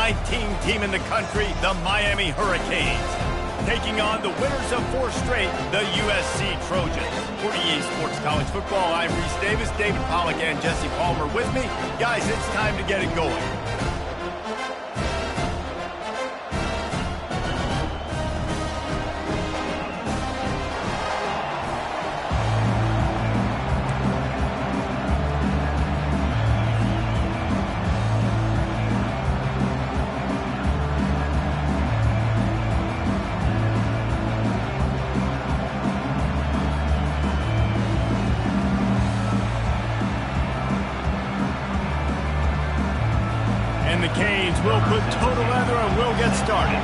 19 team in the country, the Miami Hurricanes. Taking on the winners of 4 straight, the USC Trojans. For EA Sports College Football, I'm Reese Davis, David Pollack, and Jesse Palmer with me. Guys, it's time to get it going. And the Canes will put toe to leather and we'll get started.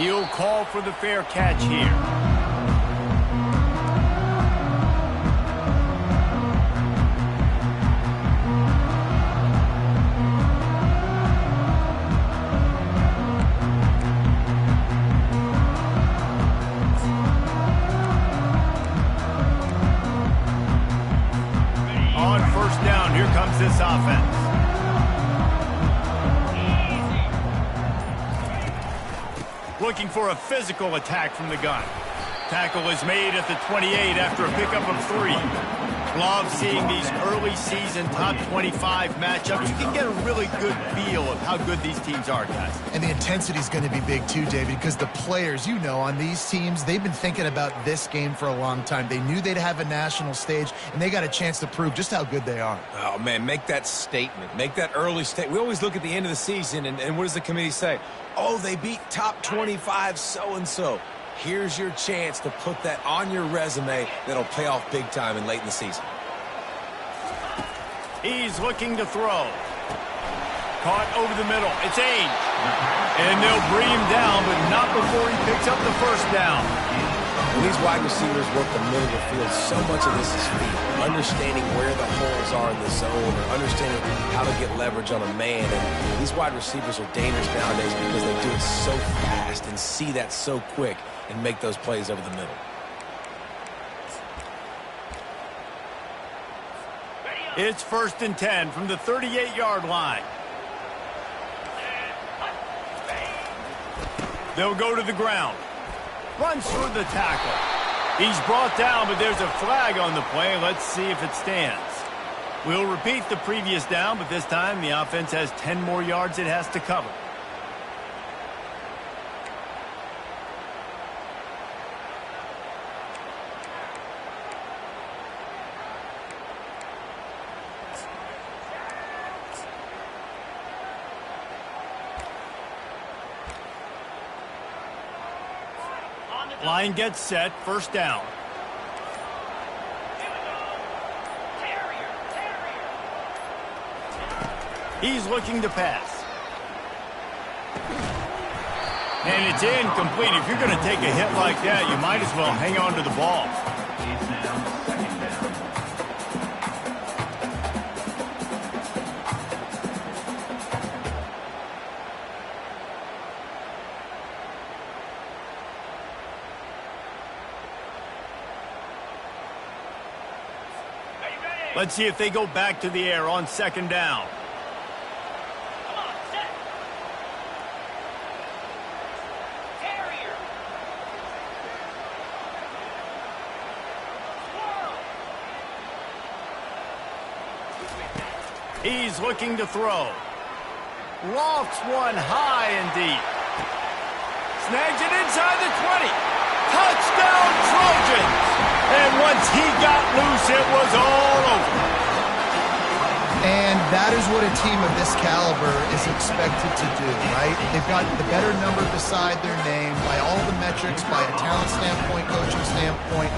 He'll call for the fair catch here. Here comes this offense. Looking for a physical attack from the gun. Tackle is made at the 28 after a pickup of 3. Love seeing these early season top 25 matchups. You can get a really good feel of how good these teams are, guys. And the intensity is going to be big too, David, because the players, you know, on these teams, they've been thinking about this game for a long time. They knew they'd have a national stage, and they got a chance to prove just how good they are. Oh, man, make that statement. Make that early statement. We always look at the end of the season, and what does the committee say? Oh, they beat top 25 so-and-so. Here's your chance to put that on your resume that'll pay off big time and late in the season. He's looking to throw. Caught over the middle. It's aimed. And they'll bring him down, but not before he picks up the first down. When these wide receivers work the middle of the field, so much of this is feel. Understanding where the holes are in the zone, or understanding how to get leverage on a man. And these wide receivers are dangerous nowadays because they do it so fast and see that so quick and make those plays over the middle. It's 1st and 10 from the 38-yard line. They'll go to the ground. Runs through the tackle. He's brought down, but there's a flag on the play. Let's see if it stands. We'll repeat the previous down, but this time the offense has 10 more yards it has to cover. Line gets set, 1st down. He's looking to pass. And it's incomplete. If you're going to take a hit like that, you might as well hang on to the ball. Let's see if they go back to the air on 2nd down. He's looking to throw. Lofts one high and deep. Snags it inside the 20. Touchdown, Trojans! And once he got loose, it was all over. And that is what a team of this caliber is expected to do, right? They've got the better number beside their name by all the metrics, by a talent standpoint, coaching standpoint.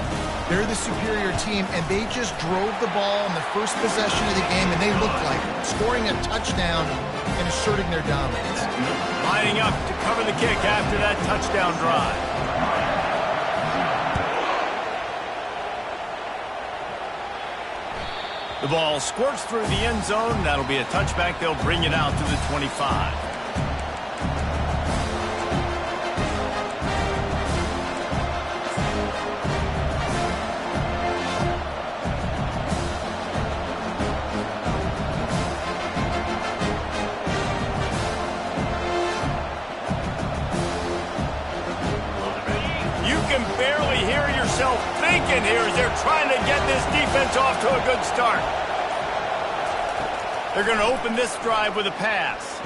They're the superior team, and they just drove the ball in the first possession of the game, and they looked like scoring a touchdown and asserting their dominance. Lining up to cover the kick after that touchdown drive. The ball squirts through the end zone. That'll be a touchback. They'll bring it out to the 25. thinking here as they're trying to get this defense off to a good start. They're going to open this drive with a pass.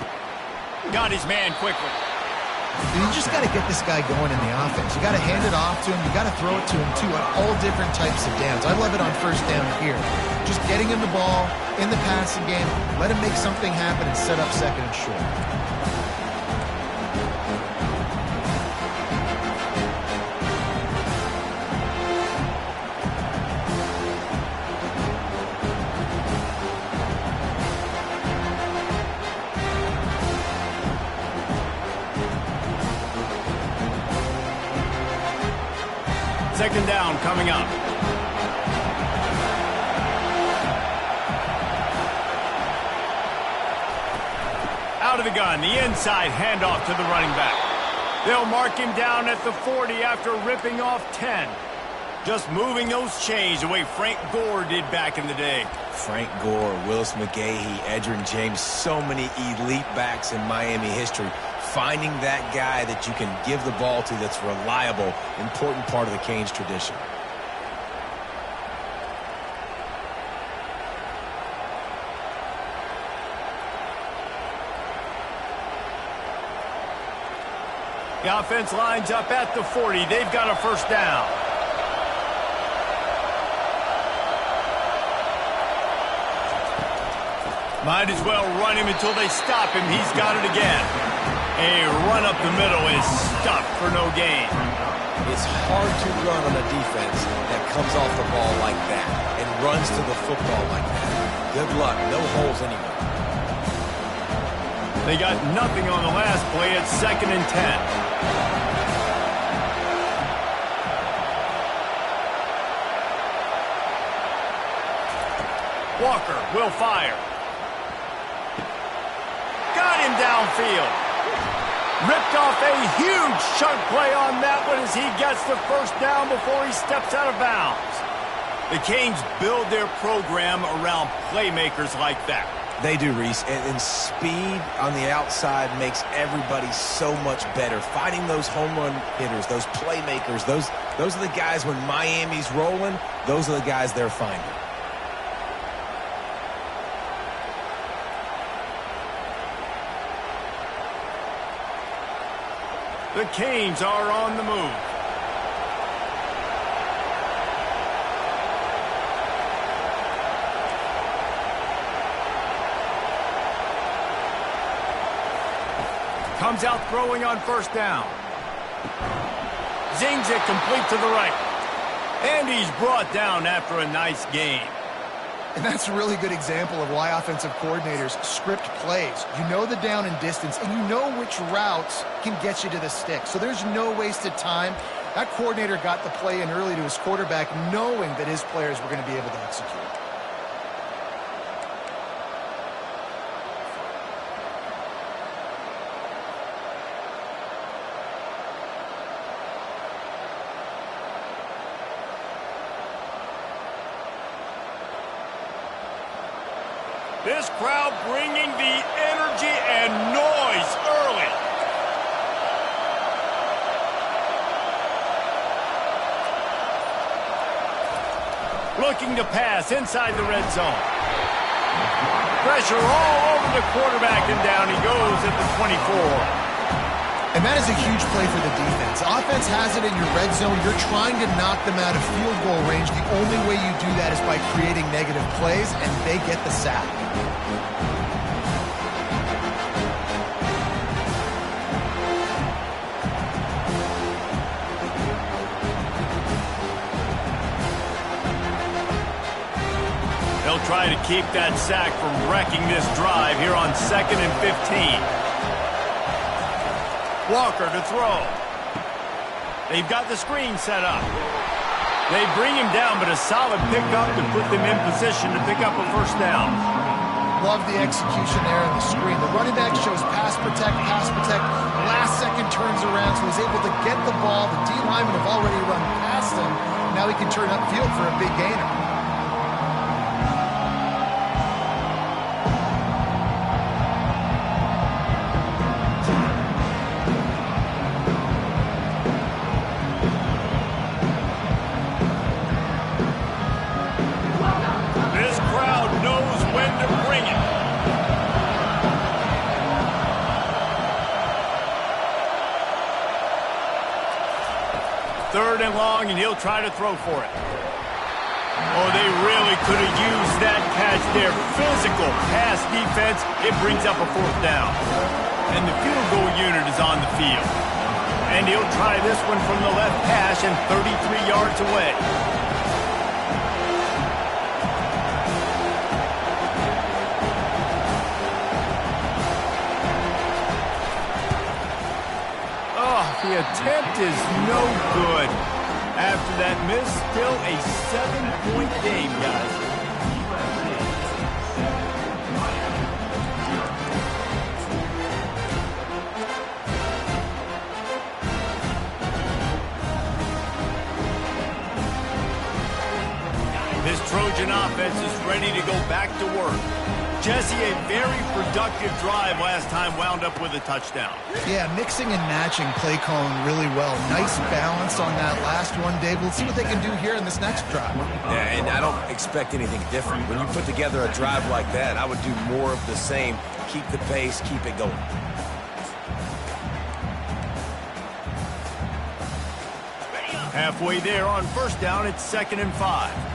Got his man quickly. You just got to get this guy going in the offense. You got to hand it off to him. You got to throw it to him, too, on all different types of downs. I love it on first down here. Just getting him the ball in the passing game, let him make something happen and set up second and short. Second down coming up. Out of the gun, the inside handoff to the running back. They'll mark him down at the 40 after ripping off 10. Just moving those chains the way Frank Gore did back in the day. Frank Gore, Willis McGahee, Edgerrin James, so many elite backs in Miami history. Finding that guy that you can give the ball to that's reliable, important part of the Canes tradition. The offense lines up at the 40. They've got a first down. Might as well run him until they stop him. He's got it again. A run up the middle is stuffed for no gain. It's hard to run on a defense that comes off the ball like that and runs to the football like that. Good luck. No holes anywhere. They got nothing on the last play. It's 2nd and 10. Walker will fire. Got him downfield. Ripped off a huge chunk play on that one as he gets the first down before he steps out of bounds. The Canes build their program around playmakers like that. They do, Reese, and speed on the outside makes everybody so much better. Finding those home run hitters, those playmakers, those are the guys when Miami's rolling, those are the guys they're finding. The Canes are on the move. Comes out throwing on first down. Zings it complete to the right. And he's brought down after a nice gain. And that's a really good example of why offensive coordinators script plays. You know the down and distance, and you know which routes can get you to the stick. So there's no wasted time. That coordinator got the play in early to his quarterback, knowing that his players were going to be able to execute. This crowd bringing the energy and noise early. Looking to pass inside the red zone. Pressure all over the quarterback, and down he goes at the 24. And that is a huge play for the defense. Offense has it in your red zone. You're trying to knock them out of field goal range. The only way you do that is by creating negative plays, and they get the sack. They'll try to keep that sack from wrecking this drive here on 2nd and 15. Walker to throw. They've got the screen set up. They bring him down, but a solid pickup to put them in position to pick up a first down. Love the execution there on the screen. The running back shows pass protect, pass protect. Last second turns around, so he's able to get the ball. The D linemen have already run past him. Now he can turn upfield for a big gainer. 3rd and long, and he'll try to throw for it. Oh, they really could have used that catch there. Physical pass defense. It brings up a 4th down. And the field goal unit is on the field. And he'll try this one from the left hash and 33 yards away. Oh, the attempt is no good. After that miss, still a 7-point game, guys. This Trojan offense is ready to go back to work. Jesse, a very productive drive last time wound up with a touchdown. Yeah, mixing and matching play calling really well. Nice balance on that last one, Dave. We'll see what they can do here in this next drive. Yeah, and I don't expect anything different. When you put together a drive like that, I would do more of the same. Keep the pace, keep it going. Halfway there on 1st down, it's 2nd and 5.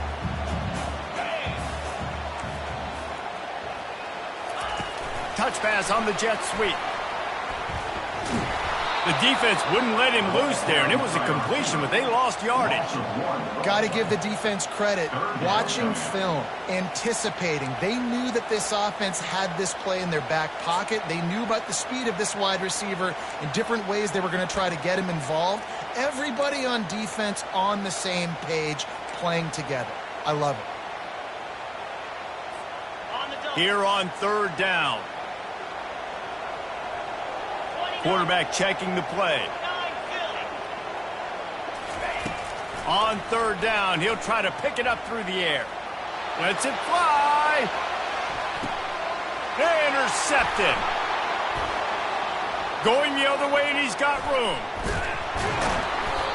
Touch pass on the jet sweep. The defense wouldn't let him loose there, and it was a completion, but they lost yardage. Got to give the defense credit. Watching film, anticipating. They knew that this offense had this play in their back pocket. They knew about the speed of this wide receiver in different ways they were going to try to get him involved. Everybody on defense on the same page, playing together. I love it. Here on 3rd down. Quarterback checking the play. On 3rd down, he'll try to pick it up through the air. Lets it fly. Intercepted. Going the other way, and he's got room.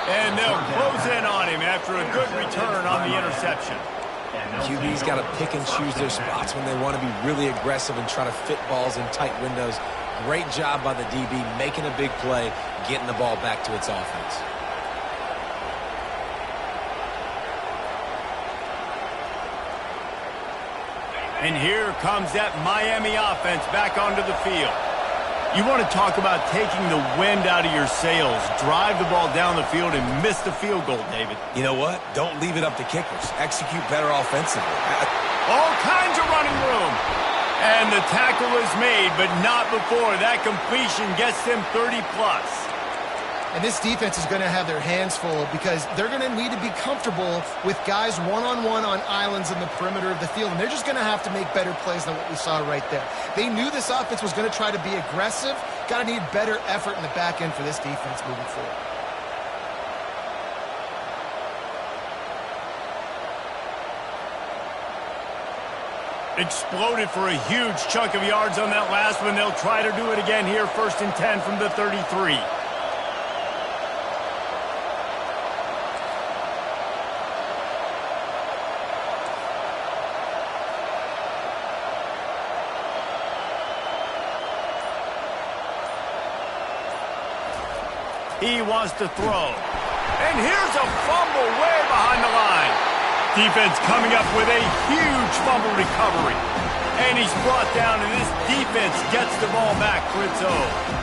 And they'll close in on him after a good return on the interception. QB's got to pick and choose their spots when they want to be really aggressive and try to fit balls in tight windows. Great job by the DB making a big play, getting the ball back to its offense. And here comes that Miami offense back onto the field. You want to talk about taking the wind out of your sails. Drive the ball down the field and miss the field goal, David. You know what? Don't leave it up to kickers. Execute better offensively. All kinds of running room. And the tackle is made, but not before that completion gets them 30-plus. And this defense is going to have their hands full because they're going to need to be comfortable with guys one-on-one on islands in the perimeter of the field. And they're just going to have to make better plays than what we saw right there. They knew this offense was going to try to be aggressive. Got to need better effort in the back end for this defense moving forward. Exploded for a huge chunk of yards on that last one. They'll try to do it again here, 1st and 10 from the 33. He wants to throw. And here's a fumble way behind the line. Defense coming up with a huge fumble recovery. And he's brought down, and this defense gets the ball back for its own.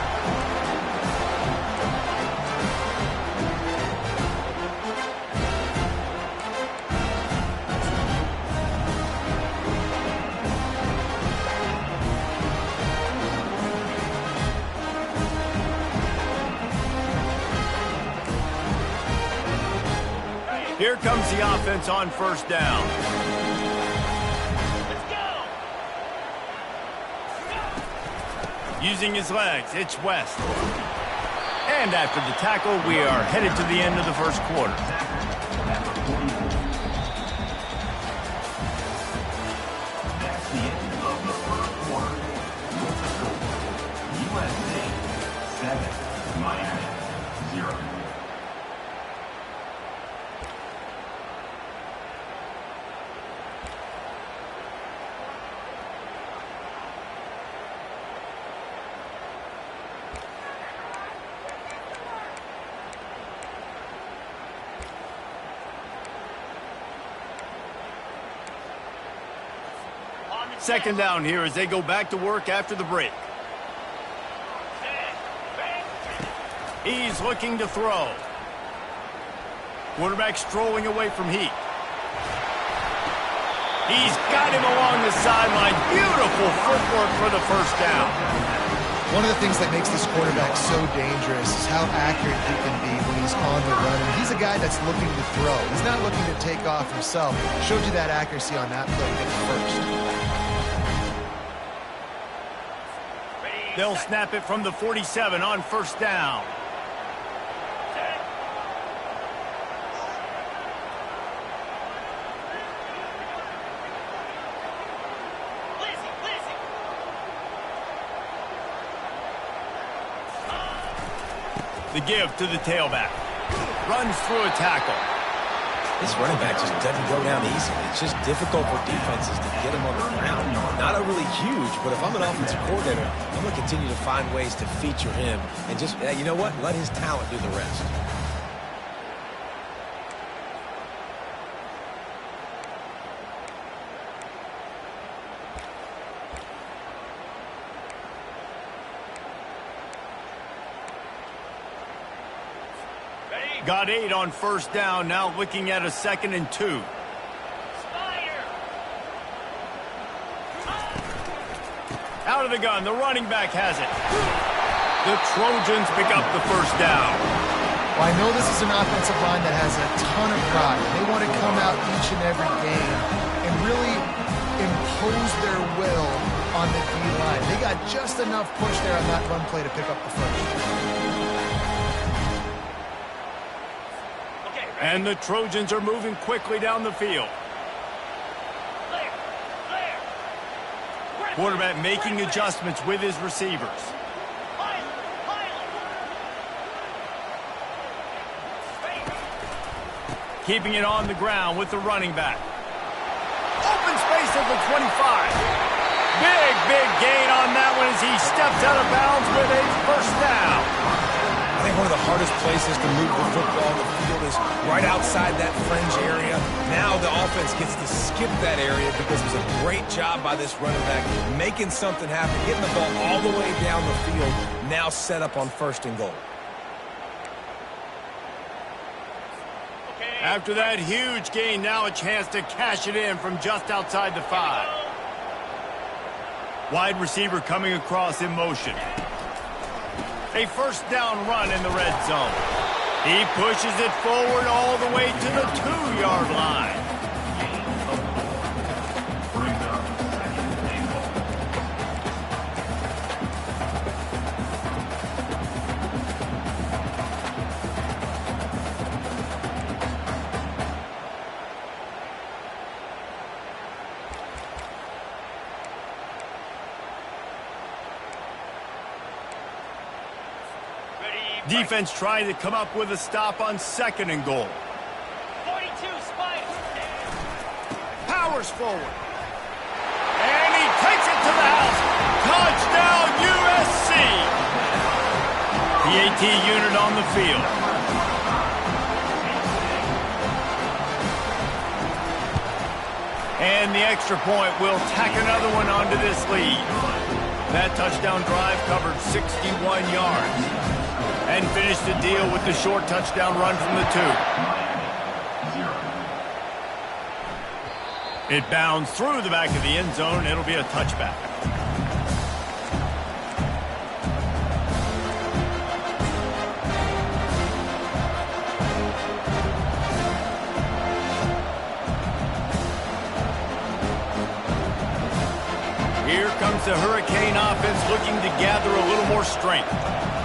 Here comes the offense on 1st down. Let's go. Using his legs, it's West. And after the tackle, we are headed to the end of the 1st quarter. That's the end of the 1st quarter. USA 7, Miami 0. Second down here as they go back to work after the break. He's looking to throw. Quarterback strolling away from heat. He's got him along the sideline. Beautiful footwork for the first down. One of the things that makes this quarterback so dangerous is how accurate he can be when he's on the run. And he's a guy that's looking to throw. He's not looking to take off himself. Showed you that accuracy on that play at first. They'll snap it from the 47 on first down. The give to the tailback. Runs through a tackle. This running back just doesn't go down easily. It's just difficult for defenses to get him on the ground. Not overly huge, but if I'm an offensive coordinator, I'm going to continue to find ways to feature him. And just, you know what? Let his talent do the rest. Got 8 on first down, now looking at a 2nd and 2. Out of the gun, the running back has it. The Trojans pick up the first down. Well, I know this is an offensive line that has a ton of pride. They want to come out each and every game and really impose their will on the D-line. They got just enough push there on that run play to pick up the first. And the Trojans are moving quickly down the field. Quarterback making adjustments with his receivers. Keeping it on the ground with the running back. Open space at the 25. Big gain on that one as he steps out of bounds with a first down. I think one of the hardest places to move the football on the field is right outside that fringe area. Now the offense gets to skip that area because it was a great job by this running back making something happen, getting the ball all the way down the field, now set up on 1st and goal. After that huge gain, now a chance to cash it in from just outside the 5. Wide receiver coming across in motion. A first down run in the red zone. He pushes it forward all the way to the 2-yard line. Defense trying to come up with a stop on 2nd and goal. 42 Spider. Powers forward. And he takes it to the house. Touchdown USC. The AT unit on the field. And the extra point will tack another one onto this lead. That touchdown drive covered 61 yards. And finished the deal with the short touchdown run from the 2. It bounds through the back of the end zone. It'll be a touchback. Here comes the Hurricane offense looking to gather a little more strength.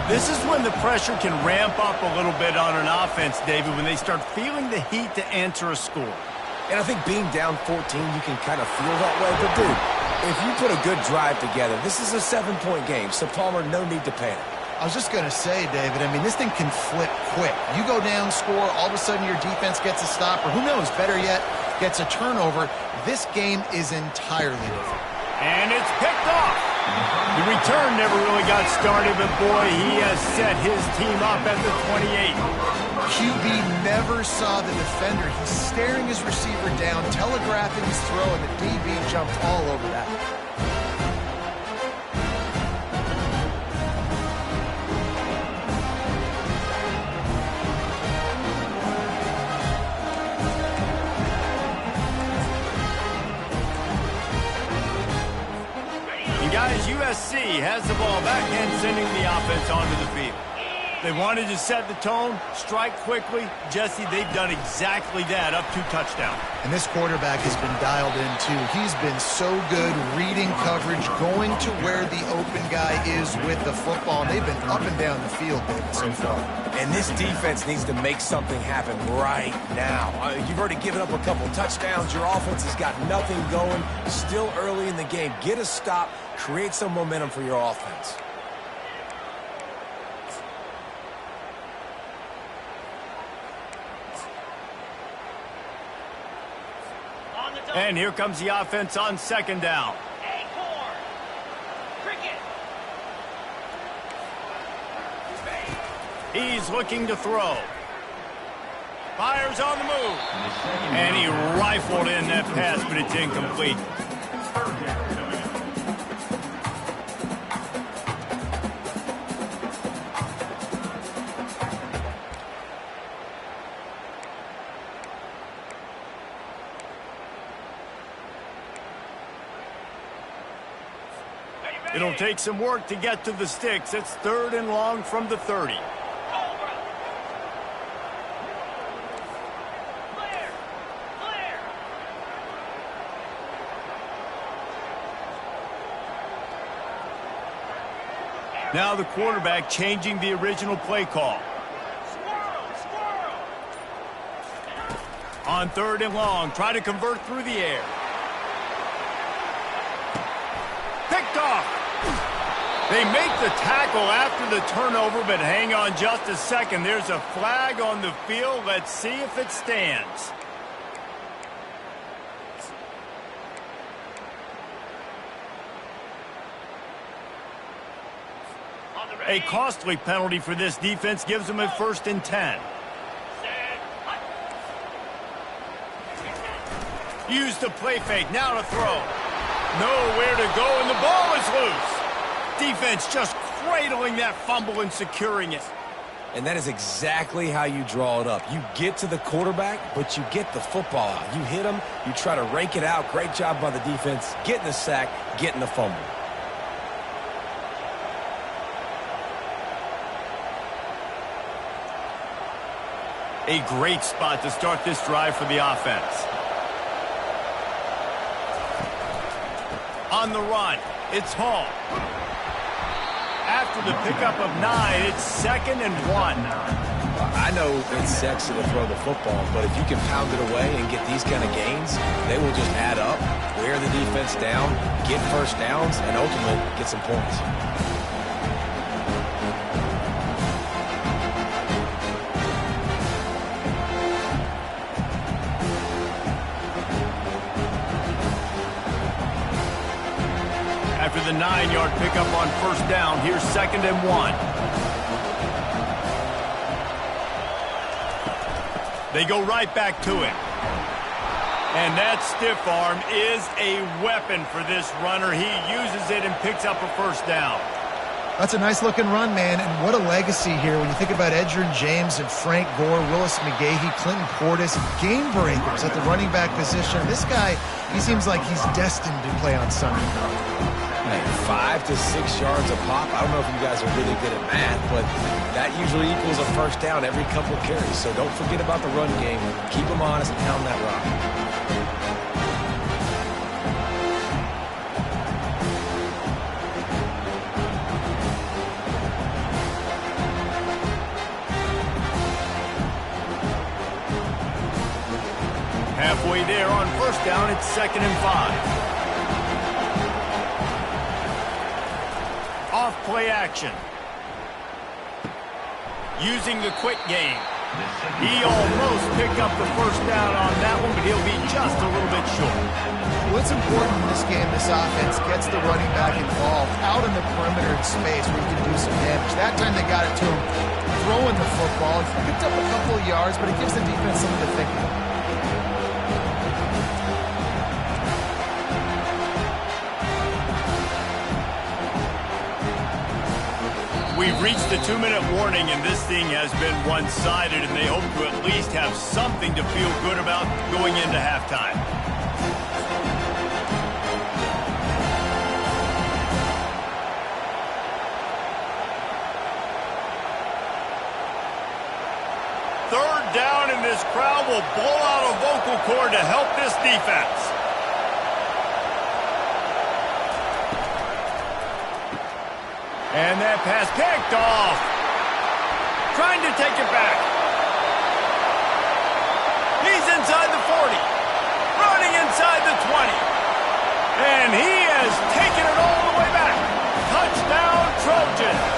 This is when the pressure can ramp up a little bit on an offense, David, when they start feeling the heat to answer a score. And I think being down 14, you can kind of feel that way. But, dude, if you put a good drive together, this is a 7-point game. So, Palmer, no need to panic. I was just going to say, David, I mean, this thing can flip quick. You go down, score, all of a sudden your defense gets a stop, or who knows, better yet, gets a turnover. This game is entirely different. And it's picked off. The return never really got started, but boy, he has set his team up at the 28. QB never saw the defender. He's staring his receiver down, telegraphing his throw, and the DB jumped all over that. And guys, USC has the ball back and sending the offense onto the field. They wanted to set the tone, strike quickly. Jesse, they've done exactly that, up 2 touchdowns. And this quarterback has been dialed in, too. He's been so good reading coverage, going to where the open guy is with the football. And they've been up and down the field, David, so far. And this defense needs to make something happen right now. You've already given up a couple touchdowns. Your offense has got nothing going. Still early in the game. Get a stop. Create some momentum for your offense. And here comes the offense on 2nd down. Acorn. Cricket. He's looking to throw. Fires on the move. And he rifled in that pass, but it's incomplete. It'll take some work to get to the sticks. It's 3rd and long from the 30. Now the quarterback changing the original play call. On 3rd and long, try to convert through the air. Picked off. They make the tackle after the turnover, but hang on just a second. There's a flag on the field. Let's see if it stands. A costly penalty for this defense gives them a 1st and 10. Use the play fake, now to throw. Nowhere to go, and the ball is loose. Defense just cradling that fumble and securing it. And that is exactly how you draw it up. You get to the quarterback, but you get the football out. You hit him, you try to rake it out. Great job by the defense. Getting the sack, getting the fumble. A great spot to start this drive for the offense. On the run, it's Hall. After the pickup of 9, it's 2nd and 1. I know it's sexy to throw the football, but if you can pound it away and get these kind of gains, they will just add up, wear the defense down, get 1st downs, and ultimately get some points. After the 9-yard pickup on 1st down, here's 2nd and 1. They go right back to it. And that stiff arm is a weapon for this runner. He uses it and picks up a 1st down. That's a nice-looking run, man, and what a legacy here when you think about Edgerrin James and Frank Gore, Willis McGahee, Clinton Portis, game breakers at the running back position. This guy, he seems like he's destined to play on Sunday. 5 to 6 yards a pop. I don't know if you guys are really good at math, but that usually equals a 1st down every couple of carries. So don't forget about the run game. Keep them honest and pound that rock. Halfway there on 1st down, it's 2nd and 5. Off play action. Using the quick game. He almost picked up the 1st down on that one, but he'll be just a little bit short. What's important in this game, this offense gets the running back involved out in the perimeter in space where you can do some damage. That time they got it to him throwing the football. He picked up a couple of yards, but it gives the defense something to think about. We've reached the 2-minute warning, and this thing has been one-sided, and they hope to at least have something to feel good about going into halftime. Third down, and this crowd will blow out a vocal cord to help this defense. And that pass picked off. Trying to take it back. He's inside the 40. Running inside the 20. And he has taken it all the way back. Touchdown, Trojans.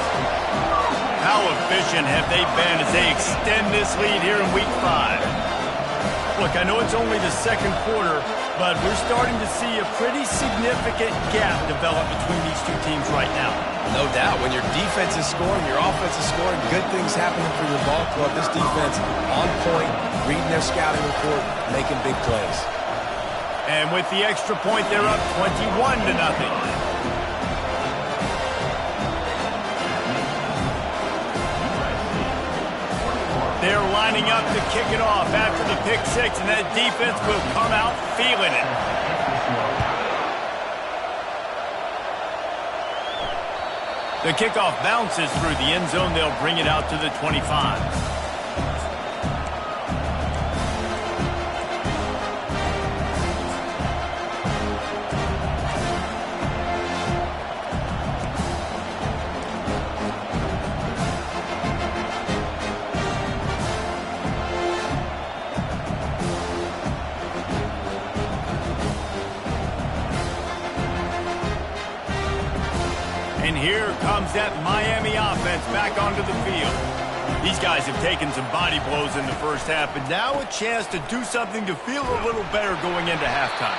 How efficient have they been as they extend this lead here in Week 5? Look, I know it's only the second quarter, but we're starting to see a pretty significant gap develop between these two teams right now. No doubt. When your defense is scoring, your offense is scoring, good things happening for your ball club. This defense on point, reading their scouting report, making big plays. And with the extra point, they're up 21-0. They're lining up to kick it off after the pick six, and that defense will come out feeling it. The kickoff bounces through the end zone. They'll bring it out to the 25. And here comes that Miami offense back onto the field. These guys have taken some body blows in the first half, but now a chance to do something to feel a little better going into halftime.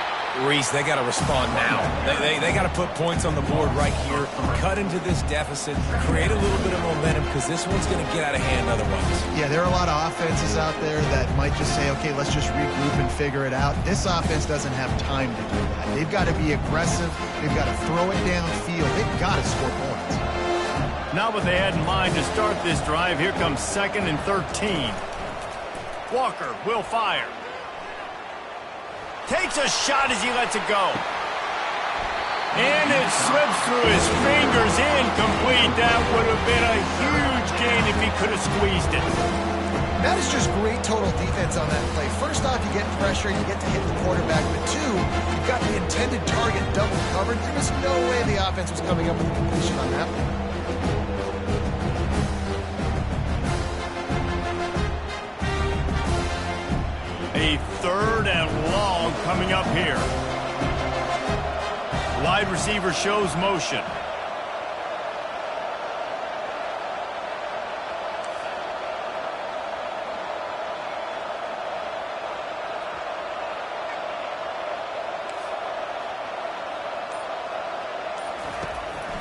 Reese, they got to respond now. They got to put points on the board right here, cut into this deficit, create a little bit of momentum because this one's going to get out of hand otherwise. Yeah, there are a lot of offenses out there that might just say, okay, let's just regroup and figure it out. This offense doesn't have time to do that. They've got to be aggressive. They've got to throw it downfield. They've got to score points. Not what they had in mind to start this drive. Here comes 2nd and 13. Walker will fire. Takes a shot as he lets it go. And it slips through his fingers, incomplete. That would have been a huge gain if he could have squeezed it. That is just great total defense on that play. First off, you get pressure, you get to hit the quarterback. But two, you've got the intended target double covered. There was no way the offense was coming up with a completion on that one. A 3rd and long coming up here. Wide receiver shows motion.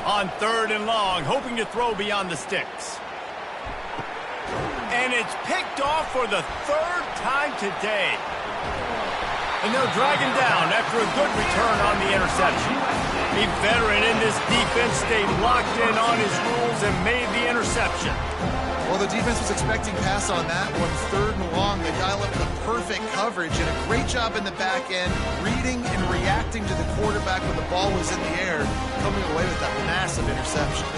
On 3rd and long, hoping to throw beyond the sticks. And it's picked off for the 3rd time today. And they'll drag him down after a good return on the interception. A veteran in this defense stayed locked in on his rules and made the interception. Well, the defense was expecting pass on that one. 3rd and long, they dial up the perfect coverage and a great job in the back end, reading and reacting to the quarterback when the ball was in the air, coming away with that massive interception.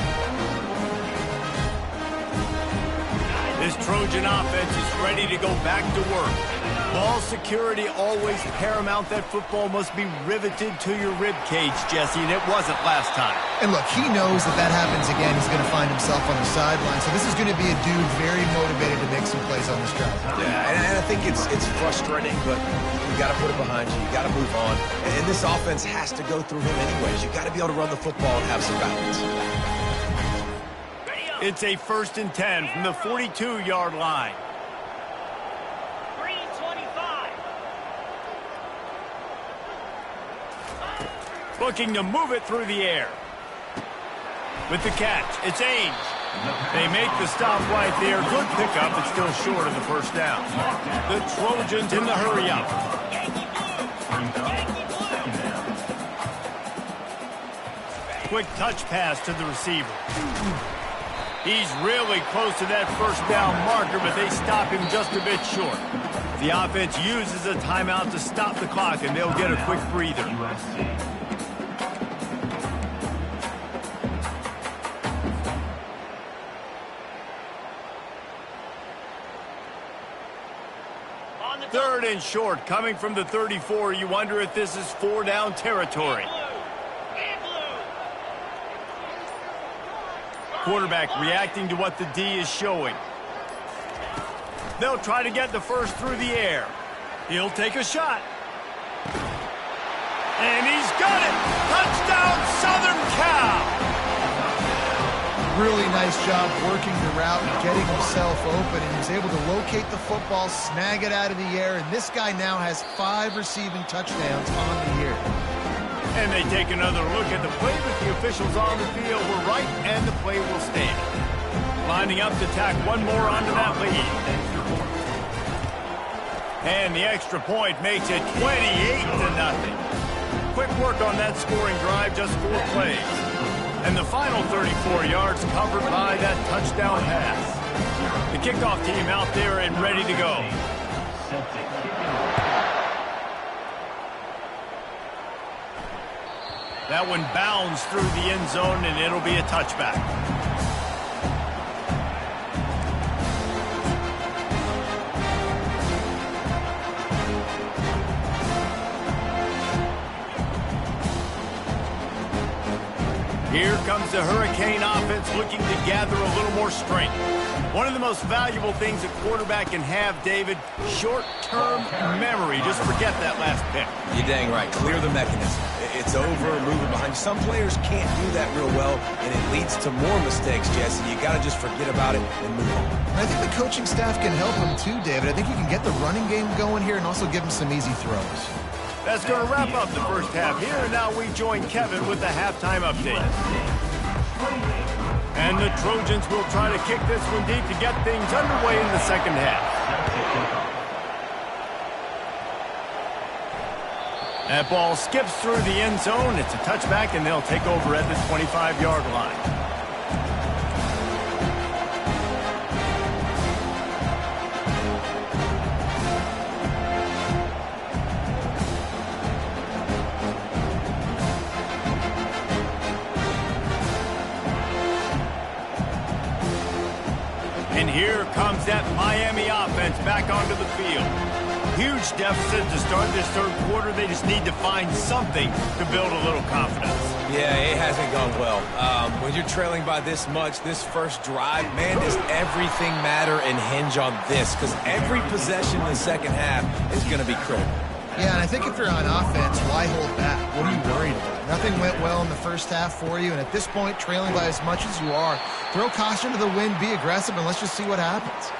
This Trojan offense is ready to go back to work. Ball security always paramount. That football must be riveted to your rib cage, Jesse, and it wasn't last time. And look, he knows that happens again, he's going to find himself on the sideline. So this is going to be a dude very motivated to make some plays on this drive. Yeah, and I think it's frustrating, but you got to put it behind you. You got to move on. And this offense has to go through him anyways. You got to be able to run the football and have some balance. It's a 1st and 10 from the 42-yard line. 3:25. Looking to move it through the air. With the catch, it's Ainge. They make the stop right there. Good pickup, but still short of the first down. The Trojans in the hurry-up. Quick touch pass to the receiver. He's really close to that first down marker, but they stop him just a bit short. The offense uses a timeout to stop the clock, and they'll get a quick breather. Third and short, coming from the 34. You wonder if this is 4-down territory. Quarterback reacting to what the D is showing. They'll try to get the first through the air. He'll take a shot. And he's got it! Touchdown, Southern Cal! Really nice job working the route and getting himself open, and he's able to locate the football, snag it out of the air, and this guy now has 5 receiving touchdowns on the year. And they take another look at the play, but the officials on the field were right, and the play will stand. Lining up to tack one more onto that lead. And the extra point makes it 28-0. Quick work on that scoring drive, just 4 plays. And the final 34 yards covered by that touchdown pass. The kickoff team out there and ready to go. That one bounds through the end zone, and it'll be a touchback. Here comes the Hurricane offense looking to gather a little more strength. One of the most valuable things a quarterback can have, David, short-term memory. Just forget that last pick. You're dang right. Clear the mechanism. It's over, move it behind you. Some players can't do that real well, and it leads to more mistakes, Jesse. You got to just forget about it and move on. I think the coaching staff can help him too, David. I think you can get the running game going here and also give him some easy throws. That's going to wrap up the first half here, and now we join Kevin with the halftime update. And the Trojans will try to kick this one deep to get things underway in the second half. That ball skips through the end zone. It's a touchback, and they'll take over at the 25-yard line. And here comes that Miami offense back onto the field. Huge deficit to start this third quarter. They just need to find something to build a little confidence. Yeah, it hasn't gone well. When you're trailing by this much, this first drive, man, does everything matter and hinge on this? Because every possession in the second half is going to be critical. Yeah, and I think if you're on offense, why hold back? What are you worried about? Nothing went well in the first half for you, and at this point, trailing by as much as you are, throw caution to the wind, be aggressive, and let's just see what happens.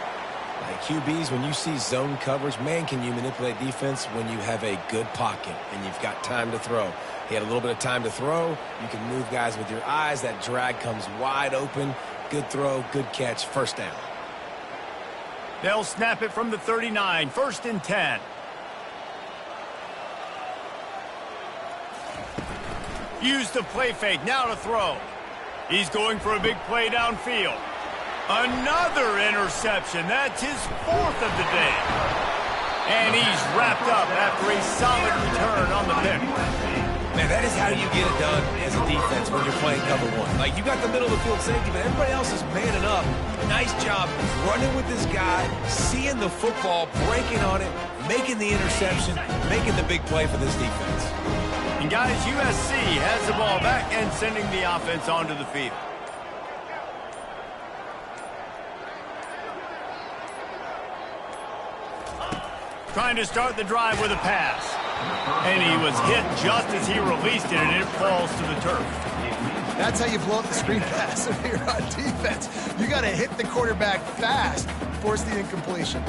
Like QBs, when you see zone coverage, man, can you manipulate defense when you have a good pocket and you've got time to throw. He had a little bit of time to throw. You can move guys with your eyes. That drag comes wide open. Good throw, good catch, first down. They'll snap it from the 39, 1st and 10. Use the play fake, now to throw. He's going for a big play downfield. Another interception. That's his 4th of the day. And he's wrapped up after a solid return on the pick. Man, that is how you get it done as a defense when you're playing cover one. Like, you got the middle of the field safety, but everybody else is manning up. Nice job running with this guy, seeing the football, breaking on it, making the interception, making the big play for this defense. And guys, USC has the ball back and sending the offense onto the field. Trying to start the drive with a pass. And he was hit just as he released it, and it falls to the turf. That's how you blow up the screen pass if you're on defense. You got to hit the quarterback fast, force the incompletion.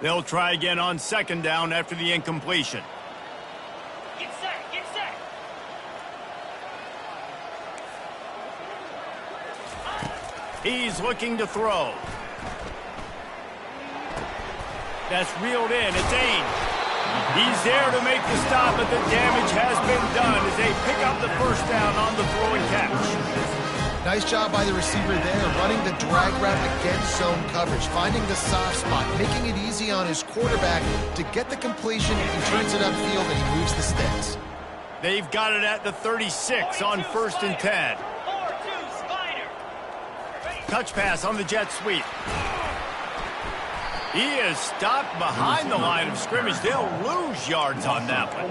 They'll try again on second down after the incompletion. Get set, get set. He's looking to throw. That's reeled in. It's aimed. He's there to make the stop, but the damage has been done as they pick up the first down on the throw and catch. Nice job by the receiver there, running the drag route against zone coverage, finding the soft spot, making it easy on his quarterback to get the completion. He turns it upfield and he moves the sticks. They've got it at the 36 on 1st and 10. 4-2 spider. Touch pass on the jet sweep. He is stopped behind the line of scrimmage. They'll lose yards on that one.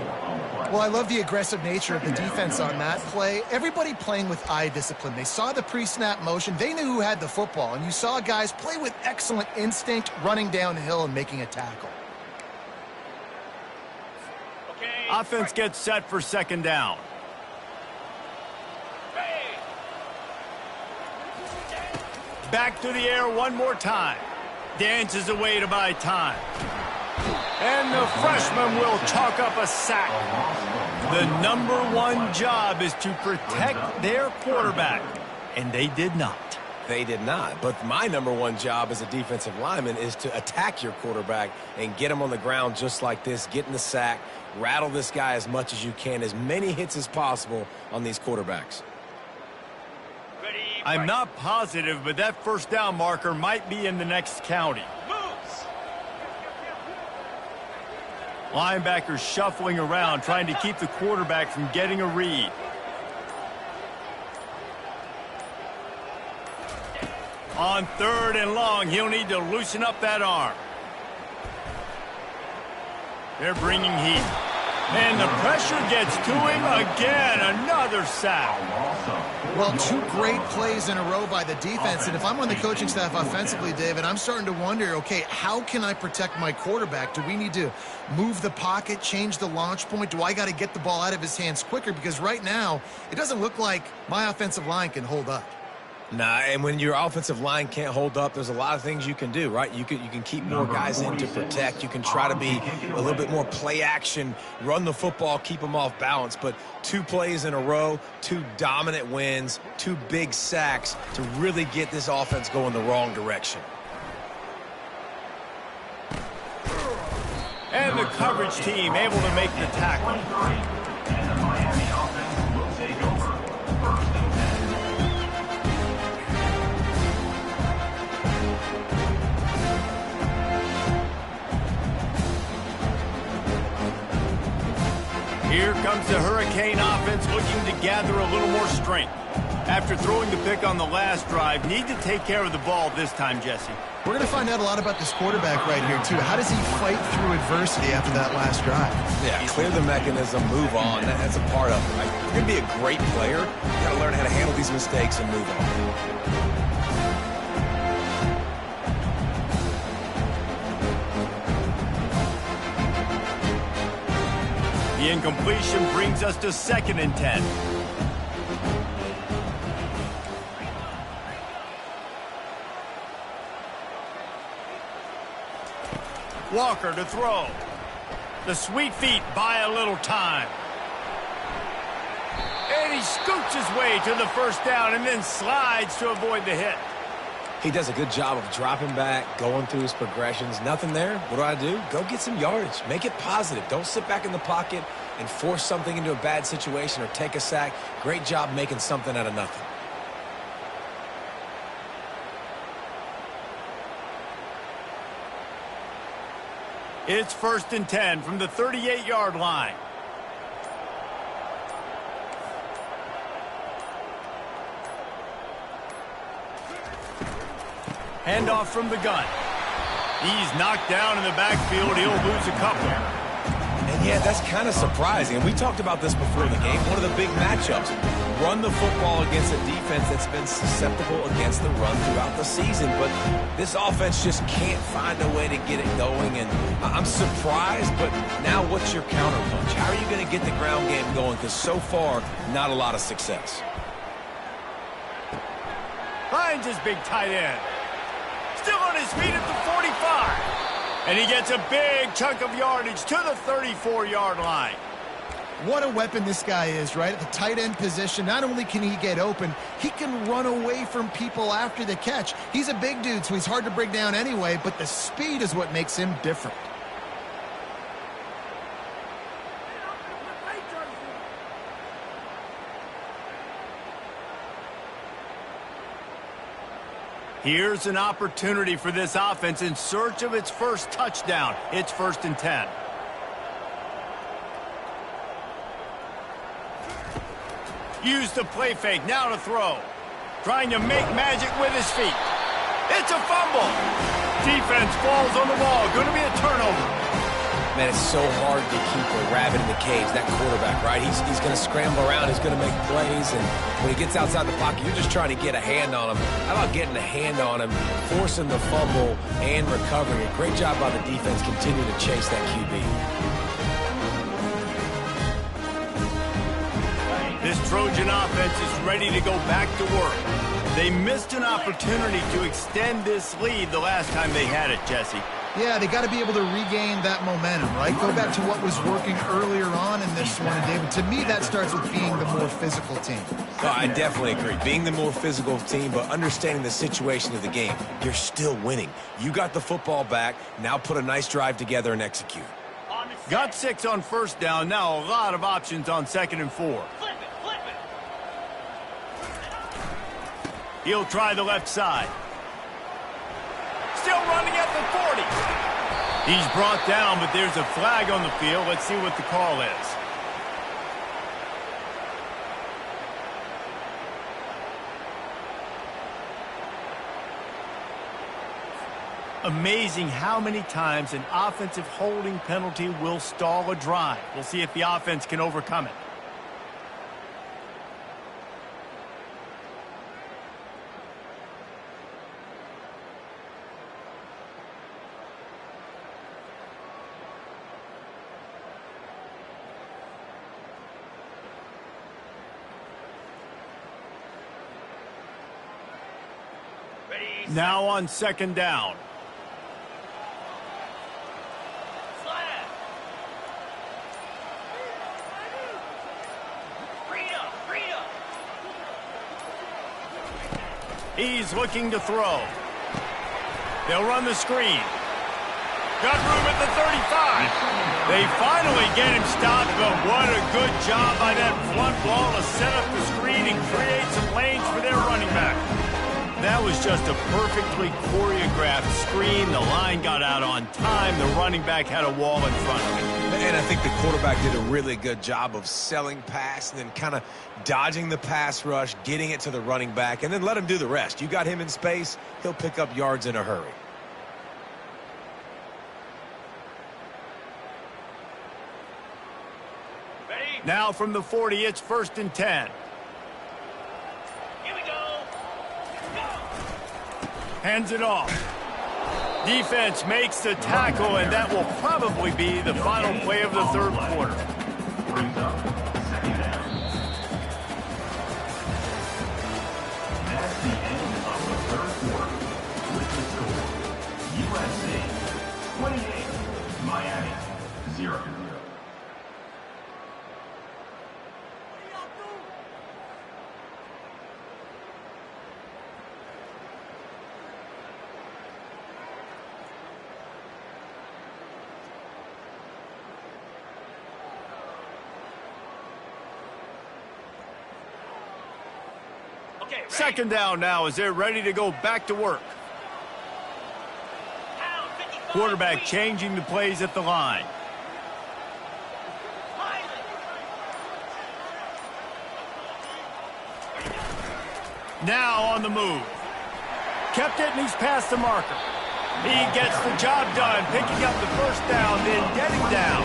Well, I love the aggressive nature of the defense on that play. Everybody playing with eye discipline. They saw the pre-snap motion. They knew who had the football. And you saw guys play with excellent instinct, running downhill and making a tackle. Okay. Offense gets set for second down. Back to the air one more time. Dances away to buy time. And the freshman will chalk up a sack. The #1 job is to protect their quarterback, and they did not. They did not. But my #1 job as a defensive lineman is to attack your quarterback and get him on the ground just like this, get in the sack, rattle this guy as much as you can, as many hits as possible on these quarterbacks. Ready, I'm right. not positive, but that first down marker might be in the next county. Moves. Linebackers shuffling around, trying to keep the quarterback from getting a read. On 3rd and long, he'll need to loosen up that arm. They're bringing heat. And the pressure gets to him again. Another sack. Well, 2 great plays in a row by the defense. And if I'm on the coaching staff offensively, David, I'm starting to wonder, okay, how can I protect my quarterback? Do we need to move the pocket, change the launch point? Do I got to get the ball out of his hands quicker? Because right now, it doesn't look like my offensive line can hold up. Nah, and when your offensive line can't hold up, there's a lot of things you can do, right? You can keep more guys in to protect. You can try to be a little bit more play action, run the football, keep them off balance. But 2 plays in a row, 2 dominant wins, 2 big sacks to really get this offense going the wrong direction. And the coverage team able to make the tackle. And the Miami offense will take over. 1st and 10. Here comes the Hurricane offense looking to gather a little more strength. After throwing the pick on the last drive, need to take care of the ball this time, Jesse. We're going to find out a lot about this quarterback right here, too. How does he fight through adversity after that last drive? Yeah, clear the mechanism, move on. That's a part of it, right? If you're going to be a great player, you got to learn how to handle these mistakes and move on. The incompletion brings us to 2nd and 10. Walker to throw. The sweet feet buy a little time. And he scoots his way to the first down and then slides to avoid the hit. He does a good job of dropping back, going through his progressions. Nothing there. What do? Go get some yardage. Make it positive. Don't sit back in the pocket and force something into a bad situation or take a sack. Great job making something out of nothing. It's 1st and 10 from the 38-yard line. Handoff from the gun. He's knocked down in the backfield. He'll lose a couple. And yeah, that's kind of surprising. And we talked about this before the game. One of the big matchups. Run the football against a defense that's been susceptible against the run throughout the season. But this offense just can't find a way to get it going. And I'm surprised, but now what's your counterpunch? How are you going to get the ground game going? Because so far, not a lot of success. Finds his big tight end. Still on his feet at the 45. And he gets a big chunk of yardage to the 34-yard line. What a weapon this guy is, right? At the tight end position, not only can he get open, he can run away from people after the catch. He's a big dude, so he's hard to bring down anyway, but the speed is what makes him different. Here's an opportunity for this offense in search of its first touchdown. It's 1st and 10. Use the play fake, now to throw. Trying to make magic with his feet. It's a fumble. Defense falls on the ball. Going to be a turnover. Man, it's so hard to keep a rabbit in the cage, that quarterback, right? He's going to scramble around, he's going to make plays, and when he gets outside the pocket, you're just trying to get a hand on him. How about getting a hand on him, forcing the fumble, and recovering it? Great job by the defense, continue to chase that QB. This Trojan offense is ready to go back to work. They missed an opportunity to extend this lead the last time they had it, Jesse. Yeah, they got to be able to regain that momentum, right? Go back to what was working earlier on in this one. And, David, to me, that starts with being the more physical team. Well, I definitely agree. Being the more physical team, but understanding the situation of the game. You're still winning. You got the football back. Now put a nice drive together and execute. Got 6 on 1st down. Now a lot of options on 2nd and 4. Flip it, flip it. He'll try the left side. Still running at the 40. He's brought down, but there's a flag on the field. Let's see what the call is. Amazing how many times an offensive holding penalty will stall a drive. We'll see if the offense can overcome it. Now on 2nd down. Slant. Freedom. He's looking to throw. They'll run the screen. Got room at the 35. They finally get him stopped, but what a good job by that front wall to set up the screen and create some lanes for their running back. That was just a perfectly choreographed screen. The line got out on time. The running back had a wall in front of him. And I think the quarterback did a really good job of selling pass and then kind of dodging the pass rush, getting it to the running back, and then let him do the rest. You got him in space, he'll pick up yards in a hurry. Ready? Now from the 40, it's 1st and 10. Here we go. Hands it off. Defense makes the tackle, and that will probably be the final play of the 3rd quarter. Brings up 2nd down. That's the end of the 3rd quarter. With the score, USA 28, Miami 0. Okay, ready? 2nd down now as they're ready to go back to work. Down, 55 Quarterback feet. changing the plays at the line. Now on the move. Kept it, and he's past the marker. He gets the job done, picking up the 1st down, then getting down.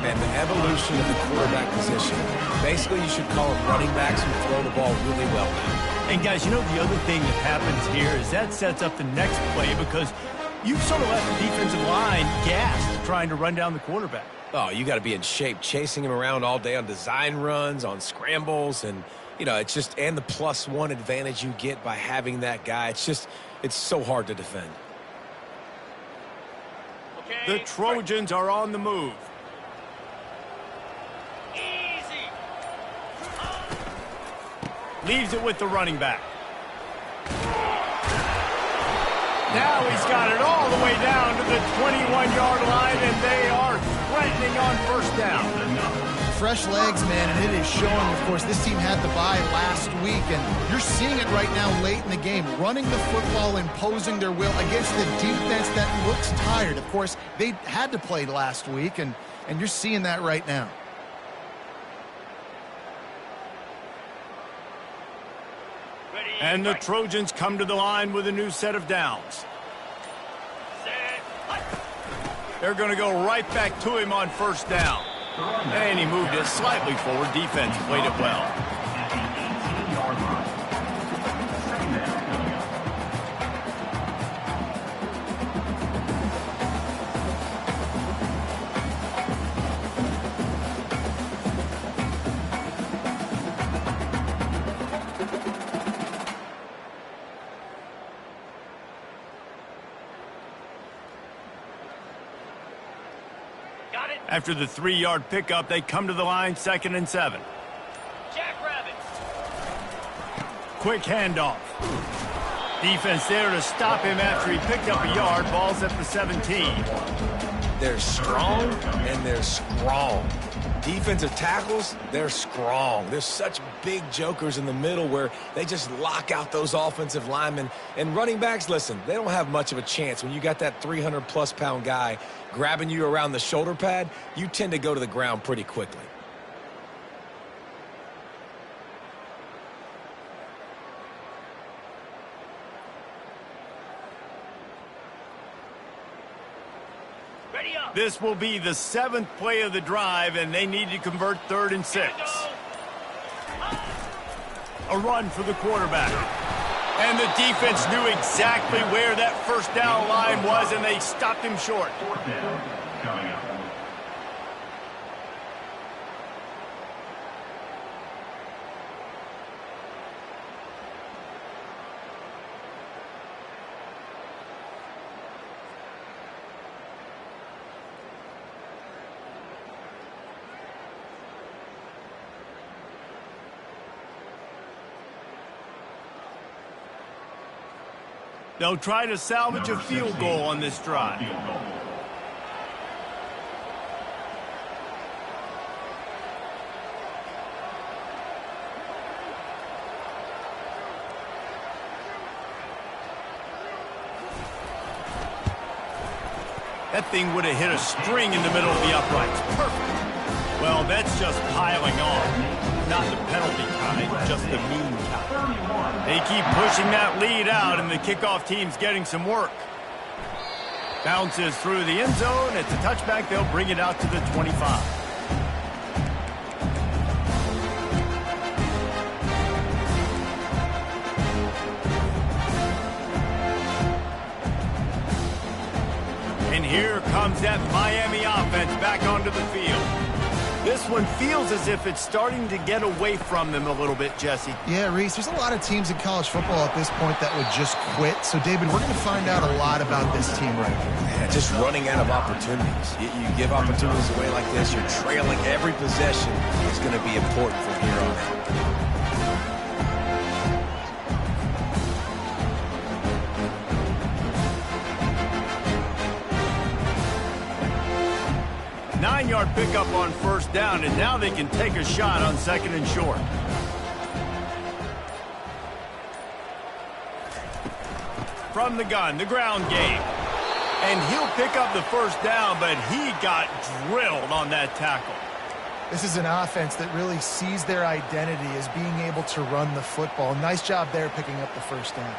And the evolution of the quarterback position. Basically, you should call them running backs who throw the ball really well now. And guys, you know the other thing that happens here is that sets up the next play because you've sort of left the defensive line gassed trying to run down the quarterback. Oh, you got to be in shape, chasing him around all day on design runs, on scrambles, and, you know, it's just, and the +1 advantage you get by having that guy. It's so hard to defend. The Trojans are on the move. Easy. Leaves it with the running back. Now he's got it all the way down to the 21-yard line, and they are threatening on first down. Fresh legs, man, and it is showing, of course. This team had the bye last week, and you're seeing it right now late in the game. Running the football, imposing their will against the defense that looks tired. Of course, they had to play last week, and you're seeing that right now. Ready. And the Fight. Trojans come to the line with a new set of downs. Set. Fight. They're going to go right back to him on first down. And he moved it slightly forward. Defense played it well. At the 18-yard line. Second down. Got it. After the 3-yard pickup, they come to the line 2nd and 7. Jackrabbits. Quick handoff. Defense there to stop him after he picked up a yard. Ball's at the 17. They're strong and they're strong. Defensive tackles, they're strong. There's such big jokers in the middle where they just lock out those offensive linemen. And running backs, listen, they don't have much of a chance. When you got that 300-plus pound guy grabbing you around the shoulder pad, you tend to go to the ground pretty quickly. Ready up. This will be the 7th play of the drive, and they need to convert 3rd and 6. A run for the quarterback. And the defense knew exactly where that first down line was, and they stopped him short. Fourth down. Coming up. They'll try to salvage a field goal on this drive. Field goal. That thing would have hit a string in the middle of the uprights. Perfect. Well, that's just piling on. Not the penalty kind, just the mean kind. They keep pushing that lead out, and the kickoff team's getting some work. Bounces through the end zone. It's a touchback. They'll bring it out to the 25. And here comes that Miami offense back onto the field. This one feels as if it's starting to get away from them a little bit, Jesse. Yeah, Reese, there's a lot of teams in college football at this point that would just quit. So, David, we're going to find out a lot about this team right here. Yeah, just running out of opportunities. You give opportunities away like this, you're trailing every possession. It's going to be important from here on out. 9-yard pickup on first down, and now they can take a shot on 2nd and short. From the gun, the ground game. And he'll pick up the first down, but he got drilled on that tackle. This is an offense that really sees their identity as being able to run the football. Nice job there picking up the first down.